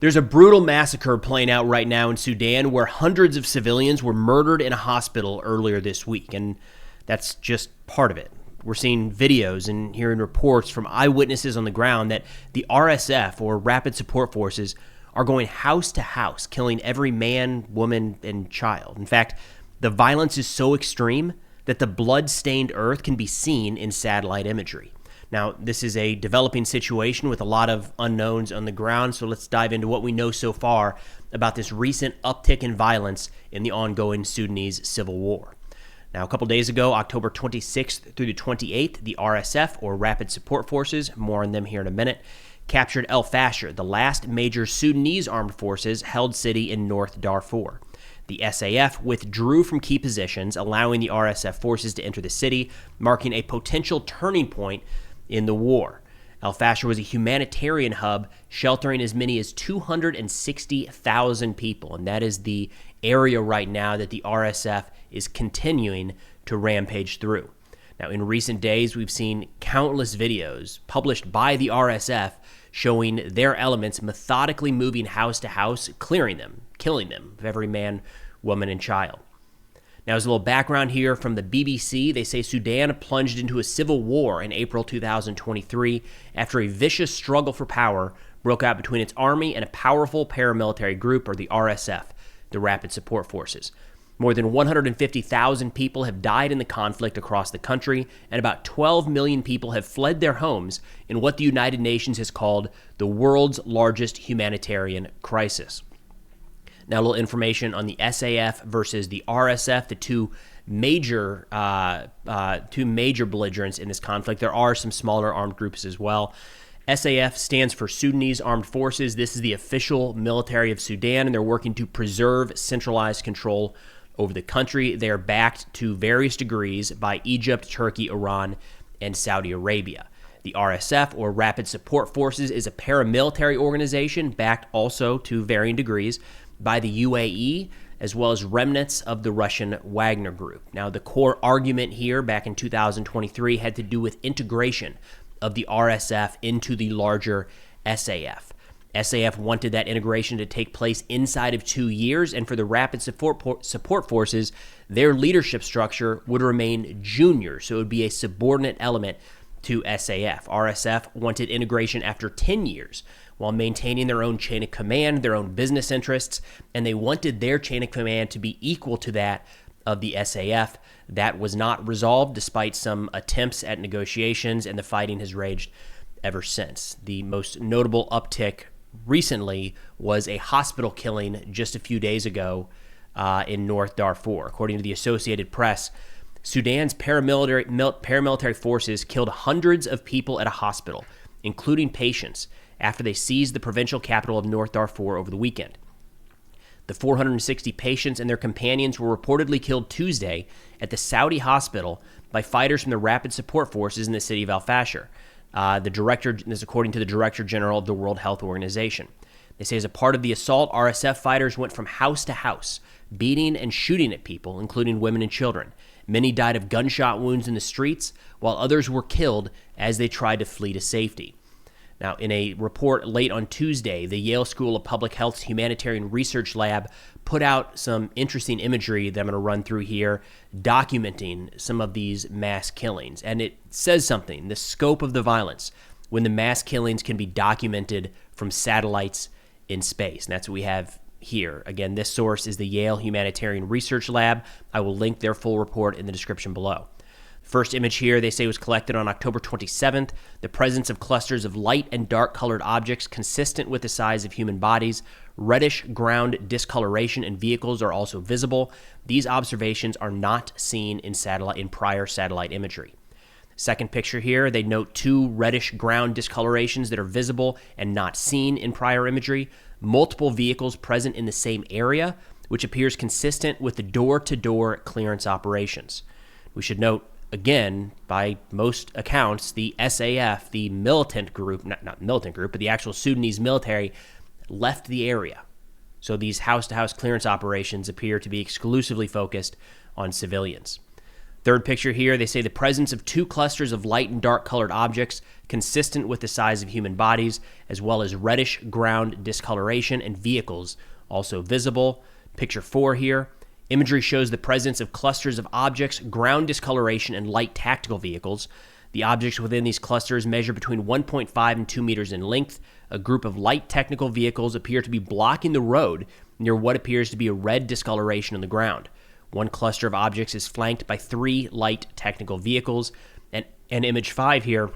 There's a brutal massacre playing out right now in Sudan where hundreds of civilians were murdered in a hospital earlier this week, and that's just part of it. We're seeing videos and hearing reports from eyewitnesses on the ground that the RSF, or Rapid Support Forces, are going house to house, killing every man, woman, and child. In fact, the violence is so extreme that the blood-stained earth can be seen in satellite imagery. Now, this is a developing situation with a lot of unknowns on the ground, so let's dive into what we know so far about this recent uptick in violence in the ongoing Sudanese civil war. Now, a couple days ago, October 26th through the 28th, the RSF, or Rapid Support Forces, more on them here in a minute, captured El-Fasher, the last major Sudanese armed forces held city in North Darfur. The SAF withdrew from key positions, allowing the RSF forces to enter the city, marking a potential turning point in the war. El-Fasher was a humanitarian hub sheltering as many as 260,000 people, and that is the area right now that the RSF is continuing to rampage through. Now, in recent days, we've seen countless videos published by the RSF showing their elements methodically moving house to house, clearing them, killing them, of every man, woman, and child. Now, as a little background here from the BBC, they say Sudan plunged into a civil war in April 2023 after a vicious struggle for power broke out between its army and a powerful paramilitary group, or the RSF, the Rapid Support Forces. More than 150,000 people have died in the conflict across the country, and about 12 million people have fled their homes in what the United Nations has called the world's largest humanitarian crisis. Now, a little information on the SAF versus the RSF, the two major belligerents in this conflict. There are some smaller armed groups as well. SAF stands for Sudanese Armed Forces. This is the official military of Sudan, and they're working to preserve centralized control over the country. They are backed to various degrees by Egypt, Turkey, Iran, and Saudi Arabia. The RSF, or Rapid Support Forces, is a paramilitary organization backed also to varying degrees by the UAE, as well as remnants of the Russian Wagner Group. Now, the core argument here back in 2023 had to do with integration of the RSF into the larger SAF. SAF wanted that integration to take place inside of 2 years, and for the Rapid Support Forces, their leadership structure would remain junior, so it would be a subordinate element to SAF. RSF wanted integration after 10 years, while maintaining their own chain of command, their own business interests, and they wanted their chain of command to be equal to that of the SAF. That was not resolved despite some attempts at negotiations, and the fighting has raged ever since. The most notable uptick recently was a hospital killing just a few days ago in North Darfur. According to the Associated Press, Sudan's paramilitary forces killed hundreds of people at a hospital, including patients, after they seized the provincial capital of North Darfur over the weekend. The 460 patients and their companions were reportedly killed Tuesday at the Saudi hospital by fighters from the Rapid Support Forces in the city of El-Fasher. This is according to the Director General of the World Health Organization. They say as a part of the assault, RSF fighters went from house to house, beating and shooting at people, including women and children. Many died of gunshot wounds in the streets, while others were killed as they tried to flee to safety. Now, in a report late on Tuesday, the Yale School of Public Health's Humanitarian Research Lab put out some interesting imagery that I'm going to run through here, documenting some of these mass killings. And it says something, the scope of the violence, when the mass killings can be documented from satellites in space. And that's what we have here. Again, this source is the Yale Humanitarian Research Lab. I will link their full report in the description below. First image here, they say, was collected on October 27th. The presence of clusters of light and dark colored objects consistent with the size of human bodies. Reddish ground discoloration in vehicles are also visible. These observations are not seen in prior satellite imagery. Second picture here, they note two reddish ground discolorations that are visible and not seen in prior imagery. Multiple vehicles present in the same area, which appears consistent with the door-to-door clearance operations. We should note, again, by most accounts, the SAF, the militant group, not militant group, but the actual Sudanese military, left the area. So these house-to-house clearance operations appear to be exclusively focused on civilians. Third picture here, they say the presence of two clusters of light and dark colored objects consistent with the size of human bodies, as well as reddish ground discoloration and vehicles also visible. Picture 4 here. Imagery shows the presence of clusters of objects, ground discoloration, and light tactical vehicles. The objects within these clusters measure between 1.5 and 2 meters in length. A group of light technical vehicles appear to be blocking the road near what appears to be a red discoloration on the ground. One cluster of objects is flanked by 3 light technical vehicles. And image 5 here,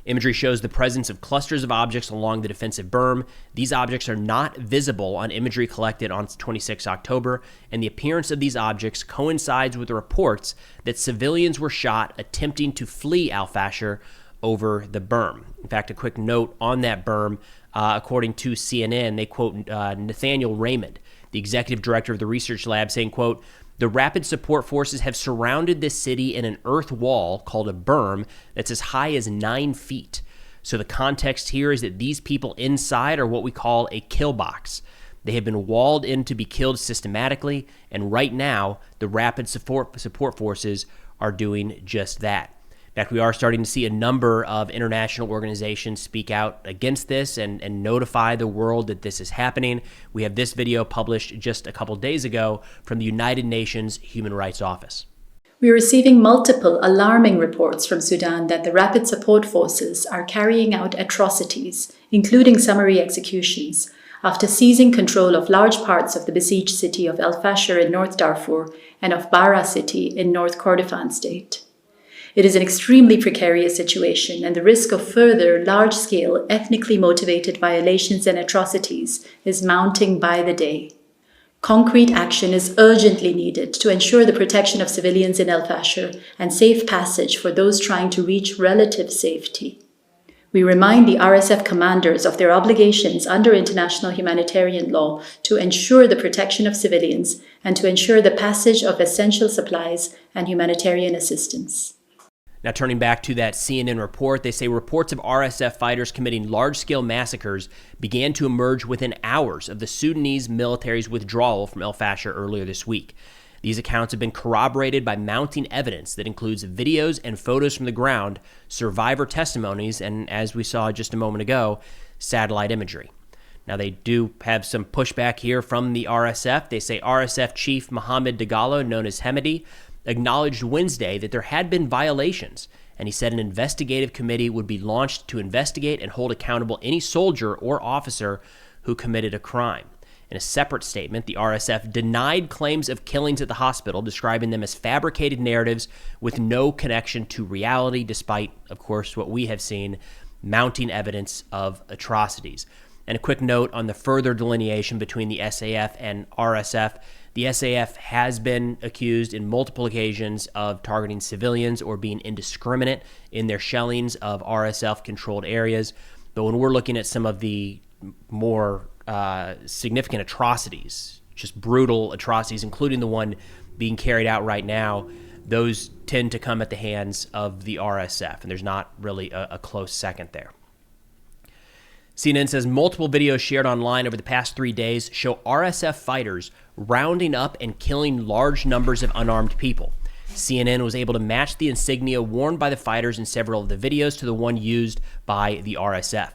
imagery shows the presence of clusters of objects along the defensive berm. These objects are not visible on imagery collected on 26 October, and the appearance of these objects coincides with the reports that civilians were shot attempting to flee El-Fasher over the berm. In fact, a quick note on that berm, according to CNN, they quote Nathaniel Raymond, the executive director of the research lab, saying, quote, "The rapid support forces have surrounded this city in an earth wall called a berm that's as high as 9 feet. So the context here is that these people inside are what we call a kill box. They have been walled in to be killed systematically, and right now, the rapid support forces are doing just that." In fact, we are starting to see a number of international organizations speak out against this and notify the world that this is happening. We have this video published just a couple days ago from the United Nations Human Rights Office. We are receiving multiple alarming reports from Sudan that the rapid support forces are carrying out atrocities, including summary executions, after seizing control of large parts of the besieged city of El-Fasher in North Darfur and of Bara city in North Kordofan state. It is an extremely precarious situation, and the risk of further large-scale, ethnically motivated violations and atrocities is mounting by the day. Concrete action is urgently needed to ensure the protection of civilians in El-Fasher and safe passage for those trying to reach relative safety. We remind the RSF commanders of their obligations under international humanitarian law to ensure the protection of civilians and to ensure the passage of essential supplies and humanitarian assistance. Now, turning back to that CNN report, they say reports of RSF fighters committing large-scale massacres began to emerge within hours of the Sudanese military's withdrawal from El-Fasher earlier this week. These accounts have been corroborated by mounting evidence that includes videos and photos from the ground, survivor testimonies, and, as we saw just a moment ago, satellite imagery. Now, they do have some pushback here from the RSF. They say RSF Chief Mohammed Dagalo, known as Hemedi, acknowledged Wednesday that there had been violations, and he said an investigative committee would be launched to investigate and hold accountable any soldier or officer who committed a crime. In a separate statement, the RSF denied claims of killings at the hospital, describing them as fabricated narratives with no connection to reality, despite, of course, what we have seen, mounting evidence of atrocities. And a quick note on the further delineation between the SAF and RSF. The SAF has been accused in multiple occasions of targeting civilians or being indiscriminate in their shellings of RSF-controlled areas. But when we're looking at some of the more significant atrocities, just brutal atrocities, including the one being carried out right now, those tend to come at the hands of the RSF, and there's not really a close second there. CNN says multiple videos shared online over the past 3 days show RSF fighters rounding up and killing large numbers of unarmed people. CNN was able to match the insignia worn by the fighters in several of the videos to the one used by the RSF.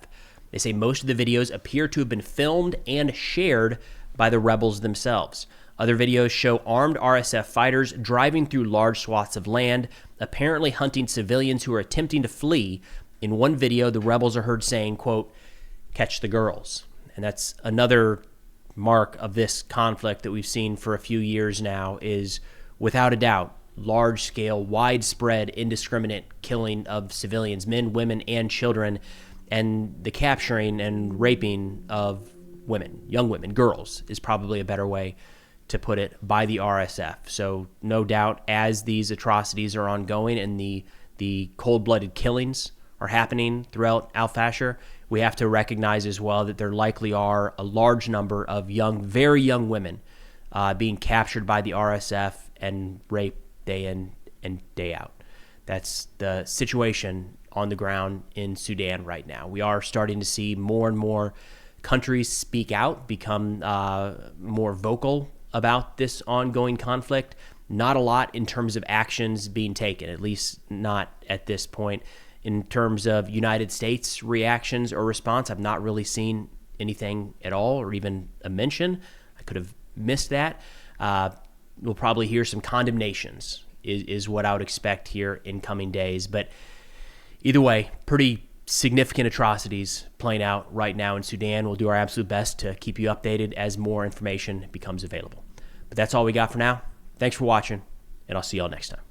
They say most of the videos appear to have been filmed and shared by the rebels themselves. Other videos show armed RSF fighters driving through large swaths of land, apparently hunting civilians who are attempting to flee. In one video, the rebels are heard saying, quote, "Catch the girls." And that's another mark of this conflict that we've seen for a few years now, is without a doubt large-scale, widespread, indiscriminate killing of civilians, men, women, and children, and the capturing and raping of women, young women, girls, is probably a better way to put it, by the RSF. So no doubt, as these atrocities are ongoing and the cold-blooded killings are happening throughout El-Fasher, we have to recognize as well that there likely are a large number of young, very young women being captured by the RSF and raped day in and day out. That's the situation on the ground in Sudan right now. We are starting to see more and more countries speak out, become more vocal about this ongoing conflict. not a lot in terms of actions being taken, at least not at this point. In terms of United States reactions or response, I've not really seen anything at all or even a mention. I could have missed that. We'll probably hear some condemnations is what I would expect here in coming days. But either way, pretty significant atrocities playing out right now in Sudan. We'll do our absolute best to keep you updated as more information becomes available. But that's all we got for now. Thanks for watching, and I'll see y'all next time.